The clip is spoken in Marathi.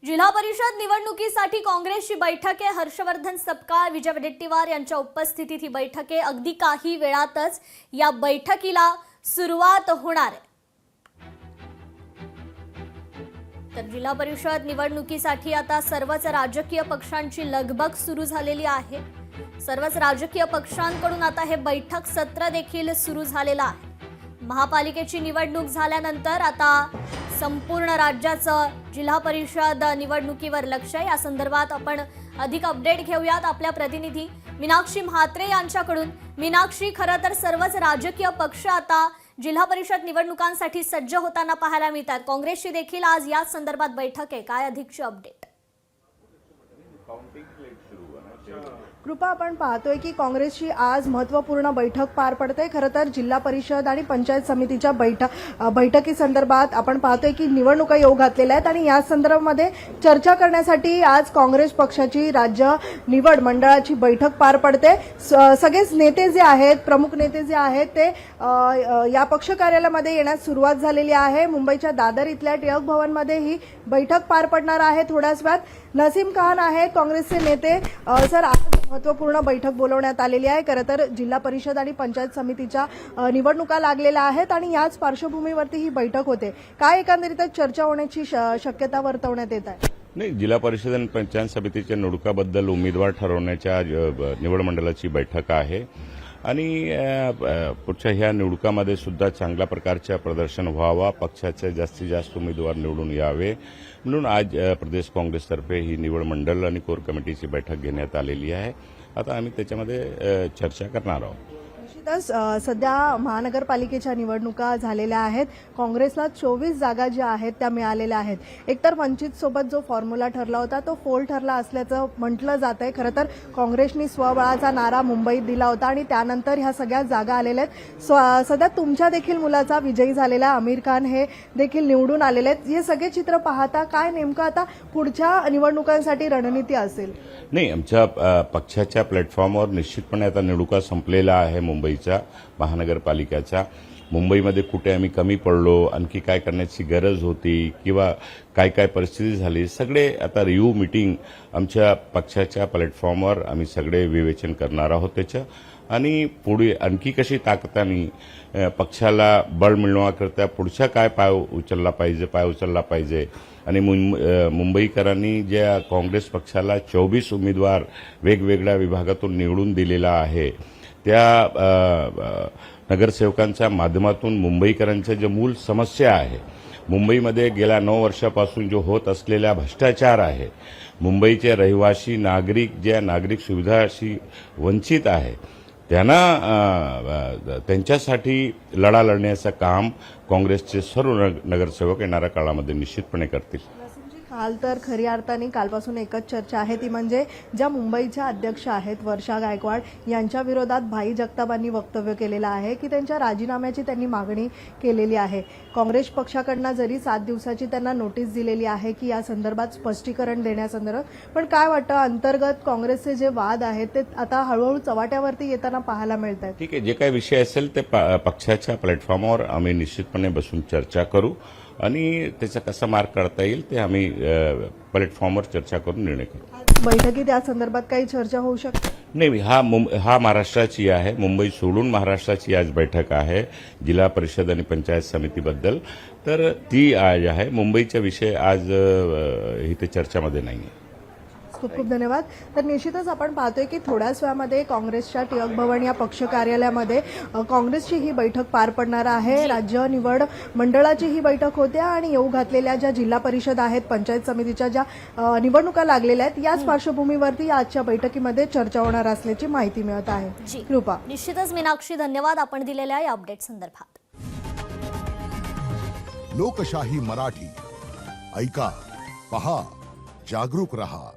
जिल्हा परिषद निवडणुकीसाठी काँग्रेसची बैठक आहे। हर्षवर्धन सपकाळ, विजय वडेट्टीवार यांच्या उपस्थितीत ही बैठक आहे। अगदी काही वेळातच या बैठकीला सुरुवात होणार आहे। तर जिल्हा परिषद निवडणुकीसाठी आता सर्वच राजकीय पक्षांची लगबग सुरू झालेली आहे। सर्वच राजकीय पक्षांकडून आता हे बैठक सत्र देखील सुरू झालेलं आहे। महापालिकेची निवडणूक झाल्यानंतर आता संपूर्ण राज्याचं जिल्हा परिषद निवडणुकीवर लक्ष आहे। या संदर्भात आपण अधिक अपडेट घेऊयात आपल्या प्रतिनिधी मीनाक्षी म्हात्रे यांच्याकडून। मीनाक्षी, खरं तर सर्वच राजकीय पक्ष आता जिल्हा परिषद निवडणुकांसाठी सज्ज होताना पाहायला मिळतात। काँग्रेसची देखील आज या संदर्भात बैठक आहे। काय अधिकची अपडेट? कृपा, आपण पाहतोय की काँग्रेसची आज महत्त्वपूर्ण बैठक पार पडते। खरं तर जिल्हा परिषद आणि पंचायत समितीच्या बैठकी संदर्भात आपण पाहतोय की निवडणुका येऊ घातलेल्या आहेत आणि या संदर्भामध्ये चर्चा करण्यासाठी आज काँग्रेस पक्षाची राज्य निवड मंडळाची बैठक पार पडते। सगळेच नेते जे आहेत, प्रमुख नेते जे आहेत ते या पक्ष कार्यालयामध्ये येण्यास सुरुवात झालेली आहे। मुंबईच्या दादर इथल्या टिळक भवनमध्ये ही बैठक पार पडणार आहे। थोड्याच वेळात नसीम खान आहेत काँग्रेसचे नेते। सर, आज महत्त्वपूर्ण बैठक बोलवण्यात आलेली आहे। खरं तर जिल्हा परिषद आणि पंचायत समितीच्या निवडणुका लागलेल्या आहेत आणि याच पार्श्वभूमीवरती ही बैठक होते। काय एकंदरीतच चर्चा होण्याची शक्यता वर्तवण्यात येत आहे? नाही, जिल्हा परिषद आणि पंचायत समितीच्या निवडणुकाबद्दल उमेदवार ठरवण्याच्या निवड मंडळाची बैठक आहे आणि पुढच्या ह्या निवडणुकामध्ये सुद्धा चांगल्या प्रकारच्या प्रदर्शन व्हावा, पक्षाचे जास्तीत जास्त उमेदवार निवडून यावे म्हणून आज प्रदेश काँग्रेसतर्फे ही निवड मंडळ आणि कोर कमिटीची बैठक घेण्यात आलेली आहे। आता आम्ही त्याच्यामध्ये चर्चा करणार आहोत। निश्चितच सध्या महानगरपालिकेच्या निवडणुका झालेल्या आहेत। काँग्रेसला 24 जागा ज्या आहेत त्या मिळालेल्या आहेत। एकतर वंचित सोबत जो फॉर्म्युला ठरला होता तो फोल ठरला असल्याचं म्हटलं जात आहे। खरं तर काँग्रेसनी स्वबळाचा नारा मुंबईत दिला होता आणि त्यानंतर ह्या सगळ्या जागा आलेल्या आहेत। सध्या तुमच्या देखील मुलाचा विजयी झालेला आमिर खान हे देखील निवडून आलेले आहेत। हे सगळे चित्र पाहता काय नेमकं आता पुढच्या निवडणुकांसाठी रणनीती असेल? नाही, आमच्या पक्षाच्या प्लॅटफॉर्मवर निश्चितपणे आता निवडणुका संपलेला आहे मुंबईचा, महानगरपालिकेचा। मुंबईमध्ये कुठे आम्ही कमी पडलो, आणखी काय करण्याची गरज होती किंवा काय काय परिस्थिती झाली, सगळे आता रिव्ह्यू मीटिंग आमच्या पक्षाच्या प्लॅटफॉर्मवर आम्ही सगळे विवेचन करणार आहोत त्याचं आणि पुढे आणखी कशी ताकदीने पक्षाला बळ मिळवण्याकरता पुढचा काय पाय उचलला पाहिजे आणि मुंबईकरांनी ज्या काँग्रेस पक्षाला 24 उमेदवार वेगवेगळ्या विभागातून निवडून दिलेला आहे त्या नगरसेवकांच्या माध्यमातून मुंबईकरांच्या जे मूल समस्या आहे, मुंबईमध्ये गेल्या 9 वर्षापासून जो होत असलेला भ्रष्टाचार आहे, मुंबईचे रहिवासी नागरिक ज्या नागरिक सुविधाशी वंचित आहे त्यांना त्यांच्यासाठी लढा लढण्याचं काम काँग्रेसचे सर्व नगरसेवक येणाऱ्या काळामध्ये निश्चितपणे करतील। काल तर खऱ्या अर्थाने कालपासून एकच चर्चा आहे, ती म्हणजे ज्या मुंबईच्या अध्यक्ष आहेत वर्षा गायकवाड यांच्या विरोधात भाई जगतापांनी वक्तव्य केलेलं आहे की त्यांच्या राजीनाम्याची त्यांनी मागणी केलेली आहे। काँग्रेस पक्षाकडनं जरी 7 दिवसाची त्यांना नोटीस दिलेली आहे की या संदर्भात स्पष्टीकरण देण्यासंदर्भात, पण काय वाटतं अंतर्गत काँग्रेसचे जे वाद आहेत ते आता हळूहळू चव्हाट्यावरती येताना पाहायला मिळत आहेत? ठीक आहे, जे काही विषय असेल ते पक्षाच्या प्लॅटफॉर्मवर आम्ही निश्चितपणे बसून चर्चा करू आणि त्याचा कसा मार्ग काढता येईल ते आम्ही प्लॅटफॉर्मवर चर्चा करून निर्णय करू। बैठकीत या संदर्भात काही चर्चा होऊ शकते? नाही, हा महाराष्ट्राची आहे, मुंबई सोडून महाराष्ट्राची आज बैठक आहे जिल्हा परिषद आणि पंचायत समितीबद्दल, तर ती आज आहे। मुंबईचा विषय आज इथे चर्चामध्ये नाही आहे। खूप खूप धन्यवाद। तर निश्चितच आपण पाहतोय की थोड्याच वेळामध्ये काँग्रेसच्या टिळक भवन या पक्ष कार्यालयामध्ये काँग्रेसची ही बैठक पार पडणार आहे। राज्य निवड मंडळाची ही बैठक होते आणि येऊ घातलेल्या ज्या जिल्हा परिषद आहेत, पंचायत समितीच्या ज्या निवडणुका लागलेल्या आहेत याच पार्श्वभूमीवरती आजच्या बैठकीमध्ये चर्चा होणार असल्याची माहिती मिळत आहे। कृपा, निश्चितच मीनाक्षी, धन्यवाद आपण दिलेल्या या अपडेट संदर्भात। लोकशाही मराठी ऐका, पहा, जागरूक रहा।